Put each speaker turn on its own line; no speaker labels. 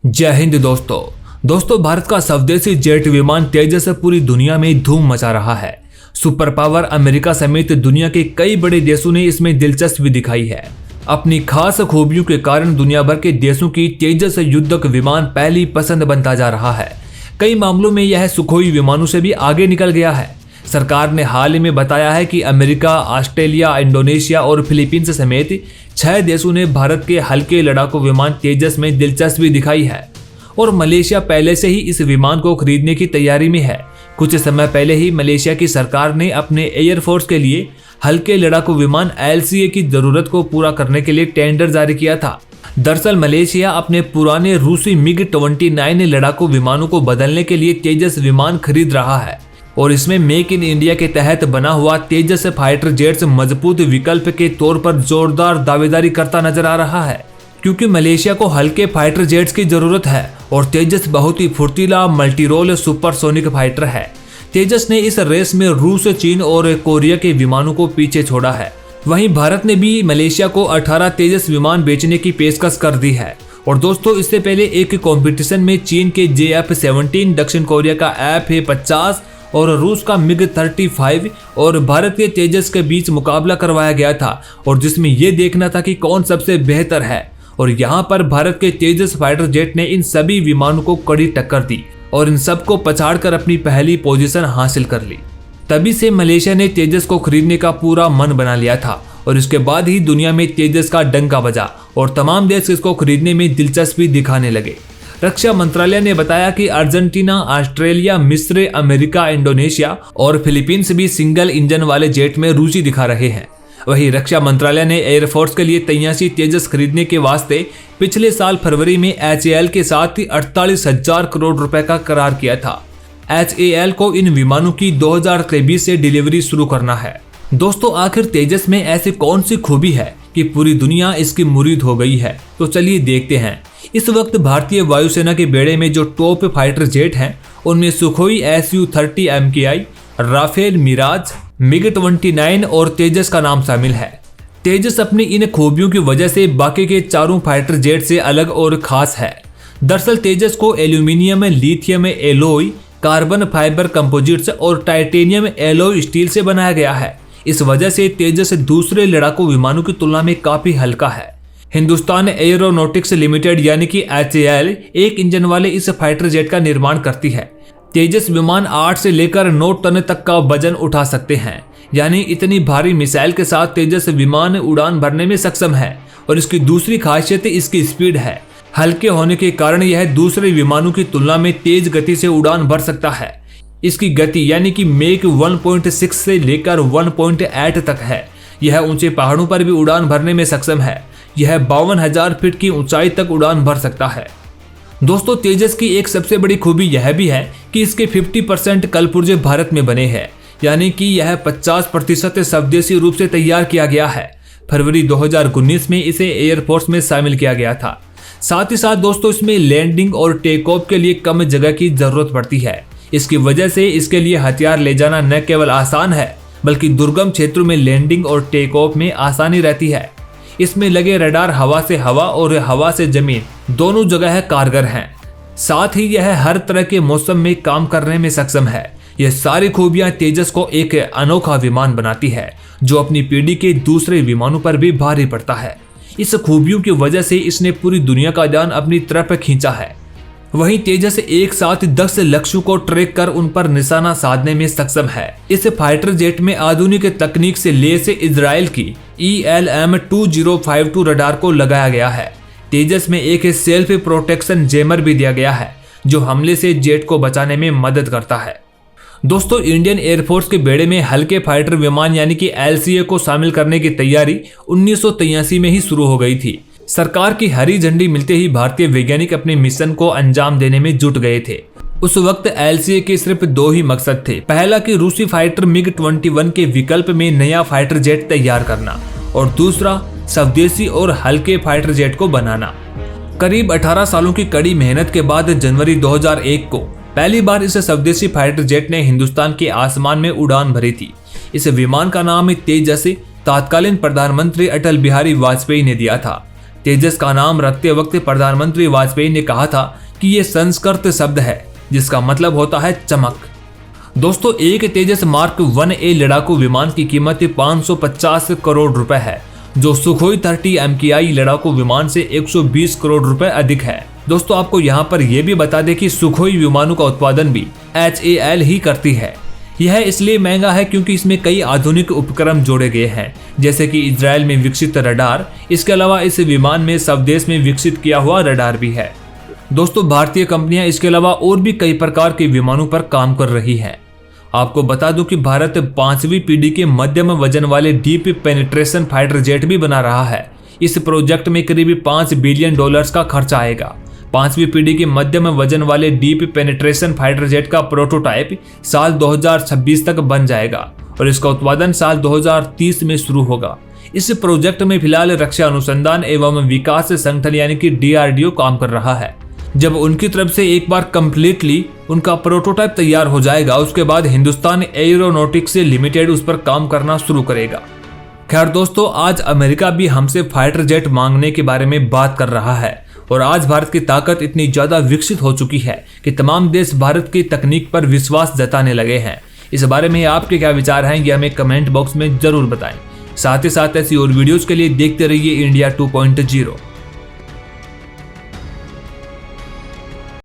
जय हिंद दोस्तों भारत का स्वदेशी जेट विमान तेजस पूरी दुनिया में धूम मचा रहा है। सुपर पावर अमेरिका समेत दुनिया के कई बड़े देशों ने इसमें दिलचस्पी दिखाई है। अपनी खास खूबियों के कारण दुनिया भर के देशों की तेजस युद्धक विमान पहली पसंद बनता जा रहा है। कई मामलों में यह सुखोई विमानों से भी आगे निकल गया है। सरकार ने हाल ही में बताया है कि अमेरिका, ऑस्ट्रेलिया, इंडोनेशिया और फिलीपींस समेत 6 देशों ने भारत के हल्के लड़ाकू विमान तेजस में दिलचस्पी दिखाई है और मलेशिया पहले से ही इस विमान को खरीदने की तैयारी में है। कुछ समय पहले ही मलेशिया की सरकार ने अपने एयरफोर्स के लिए हल्के लड़ाकू विमान LCA की जरूरत को पूरा करने के लिए टेंडर जारी किया था। दरअसल मलेशिया अपने पुराने रूसी MiG-29 लड़ाकू विमानों को बदलने के लिए तेजस विमान खरीद रहा है और इसमें मेक इन इंडिया के तहत बना हुआ तेजस फाइटर जेट्स मजबूत विकल्प के तौर पर जोरदार दावेदारी करता नजर आ रहा है, क्योंकि मलेशिया को हल्के फाइटर जेट्स की जरूरत है और तेजस बहुत ही फुर्तीला मल्टीरोल सुपरसोनिक फाइटर है। तेजस ने इस रेस में रूस, चीन और कोरिया के विमानों को पीछे छोड़ा है। वहीं भारत ने भी मलेशिया को 18 तेजस विमान बेचने की पेशकश कर दी है। और दोस्तों, इससे पहले एक कंपटीशन में चीन के JF-17, दक्षिण कोरिया का F-50 और रूस का MiG-35 और भारत के तेजस के बीच मुकाबला करवाया गया था और जिसमें यह देखना था कि कौन सबसे बेहतर है। और यहाँ पर भारत के तेजस फाइटर जेट ने इन सभी विमानों को कड़ी टक्कर दी और इन सबको पछाड़कर अपनी पहली पोजीशन हासिल कर ली। तभी से मलेशिया ने तेजस को खरीदने का पूरा मन बना लिया था और इसके बाद ही दुनिया में तेजस का डंका बजा और तमाम देश इसको खरीदने में दिलचस्पी दिखाने लगे। रक्षा मंत्रालय ने बताया कि अर्जेंटीना, ऑस्ट्रेलिया, मिस्र, अमेरिका, इंडोनेशिया और फिलीपींस भी सिंगल इंजन वाले जेट में रुचि दिखा रहे हैं। वहीं रक्षा मंत्रालय ने एयरफोर्स के लिए 83 तेजस खरीदने के वास्ते पिछले साल फरवरी में HAL के साथ 48,000 करोड़ रुपए का करार किया था। HAL को इन विमानों की 2023 से डिलीवरी शुरू करना है। दोस्तों, आखिर तेजस में ऐसी कौन सी खूबी है कि पूरी दुनिया इसकी मुरीद हो गई है? तो चलिए देखते हैं। इस वक्त भारतीय वायुसेना के बेड़े में जो टॉप फाइटर जेट हैं उनमें Sukhoi Su-30 MKI, Rafale, Miraj, MiG-29 और तेजस का नाम शामिल है। तेजस अपनी इन खूबियों की वजह से बाकी के चारों फाइटर जेट से अलग और खास है। दरअसल तेजस को aluminium, lithium alloy, carbon fibre composites और टाइटेनियम एलॉय स्टील से बनाया गया है। इस वजह से तेजस दूसरे लड़ाकू विमानों की तुलना में काफी हल्का है। हिंदुस्तान एरोनॉटिक्स लिमिटेड यानी कि HAL एक इंजन वाले इस फाइटर जेट का निर्माण करती है। तेजस विमान 8 से लेकर 9 टन तक का वजन उठा सकते हैं, यानी इतनी भारी मिसाइल के साथ तेजस विमान उड़ान भरने में सक्षम है। और इसकी दूसरी खासियत इसकी स्पीड है। हल्के होने के कारण यह दूसरे विमानों की तुलना में तेज गति से उड़ान भर सकता है। इसकी गति यानी कि मेक 1.6 से लेकर 1.8 तक है। यह ऊंचे पहाड़ों पर भी उड़ान भरने में सक्षम है। यह 52,000 फीट की ऊंचाई तक उड़ान भर सकता है। दोस्तों, तेजस की एक सबसे बड़ी खूबी यह भी है कि इसके 50% कलपुर्जे भारत में बने हैं, यानी कि यह 50% स्वदेशी रूप से तैयार किया गया है। फरवरी 2019 में इसे एयरफोर्स में शामिल किया गया था। साथ ही साथ दोस्तों, इसमें लैंडिंग और टेक ऑफ के लिए कम जगह की जरूरत पड़ती है। इसकी वजह से इसके लिए हथियार ले जाना न केवल आसान है बल्कि दुर्गम क्षेत्रों में लैंडिंग और टेक ऑफ में आसानी रहती है। इसमें लगे रडार हवा से हवा और हवा से जमीन दोनों जगह कारगर हैं। साथ ही यह हर तरह के मौसम में काम करने में सक्षम है। यह सारी खूबियां तेजस को एक अनोखा विमान बनाती है जो अपनी पीढ़ी के दूसरे विमानों पर भी भारी पड़ता है। इस खूबियों की वजह से इसने पूरी दुनिया का ध्यान अपनी तरफ खींचा है। वहीं तेजस एक साथ 10 लक्ष्यों को ट्रैक कर उन पर निशाना साधने में सक्षम है। इस फाइटर जेट में आधुनिक तकनीक से लैस इजराइल की ELM-2052 रडार को लगाया गया है। तेजस में एक सेल्फ प्रोटेक्शन जैमर भी दिया गया है जो हमले से जेट को बचाने में मदद करता है। दोस्तों, इंडियन एयरफोर्स के बेड़े में हल्के फाइटर विमान यानी कि LCA को शामिल करने की तैयारी 1983 में ही शुरू हो गई थी। सरकार की हरी झंडी मिलते ही भारतीय वैज्ञानिक अपने मिशन को अंजाम देने में जुट गए थे। उस वक्त LCA के सिर्फ 2 ही मकसद थे। पहला कि रूसी फाइटर MiG-21 के विकल्प में नया फाइटर जेट तैयार करना और दूसरा स्वदेशी और हल्के फाइटर जेट को बनाना। करीब 18 सालों की कड़ी मेहनत के बाद जनवरी 2001 को पहली बार इस स्वदेशी फाइटर जेट ने हिंदुस्तान के आसमान में उड़ान भरी थी। इस विमान का नाम तेजस तत्कालीन प्रधानमंत्री अटल बिहारी वाजपेयी ने दिया था। तेजस का नाम रखते वक्त प्रधानमंत्री वाजपेयी ने कहा था कि ये संस्कृत शब्द है जिसका मतलब होता है चमक। दोस्तों, एक तेजस मार्क 1A लड़ाकू विमान की कीमत 550 करोड़ रुपए है, जो सुखोई 30 MKI लड़ाकू विमान से 120 करोड़ रुपए अधिक है। दोस्तों, आपको यहाँ पर यह भी बता दें कि सुखोई विमानों का उत्पादन भी HAL ही करती है। यह इसलिए महंगा है क्योंकि इसमें कई आधुनिक उपकरण जोड़े गए हैं, जैसे कि इजराइल में विकसित रडार। इसके अलावा इस विमान में स्वदेश में विकसित किया हुआ रडार भी है। दोस्तों, भारतीय कंपनियां इसके अलावा और भी कई प्रकार के विमानों पर काम कर रही हैं। आपको बता दूं कि भारत 5वीं पीढ़ी के मध्यम वजन वाले डीप पेनिट्रेशन फाइटर जेट भी बना रहा है। इस प्रोजेक्ट में करीब $5 बिलियन का खर्च आएगा। 5वीं पीढ़ी के मध्यम वजन वाले डीप पेनिट्रेशन फाइटर जेट का प्रोटोटाइप साल 2026 तक बन जाएगा और इसका उत्पादन साल 2030 में शुरू होगा। इस प्रोजेक्ट में फिलहाल रक्षा अनुसंधान एवं विकास संगठन यानी कि DRDO काम कर रहा है। जब उनकी तरफ से एक बार कंप्लीटली उनका प्रोटोटाइप तैयार हो जाएगा, उसके बाद हिंदुस्तान एरोनॉटिक्स लिमिटेड उस पर काम करना शुरू करेगा। खैर दोस्तों, आज अमेरिका भी हमसे फाइटर जेट मांगने के बारे में बात कर रहा है और आज भारत की ताकत इतनी ज्यादा विकसित हो चुकी है कि तमाम देश भारत की तकनीक पर विश्वास जताने लगे हैं। इस बारे में आपके क्या विचार हैं, ये हमें कमेंट बॉक्स में जरूर बताएं। साथ ही साथ ऐसी और वीडियोस के लिए देखते रहिए इंडिया 2.0।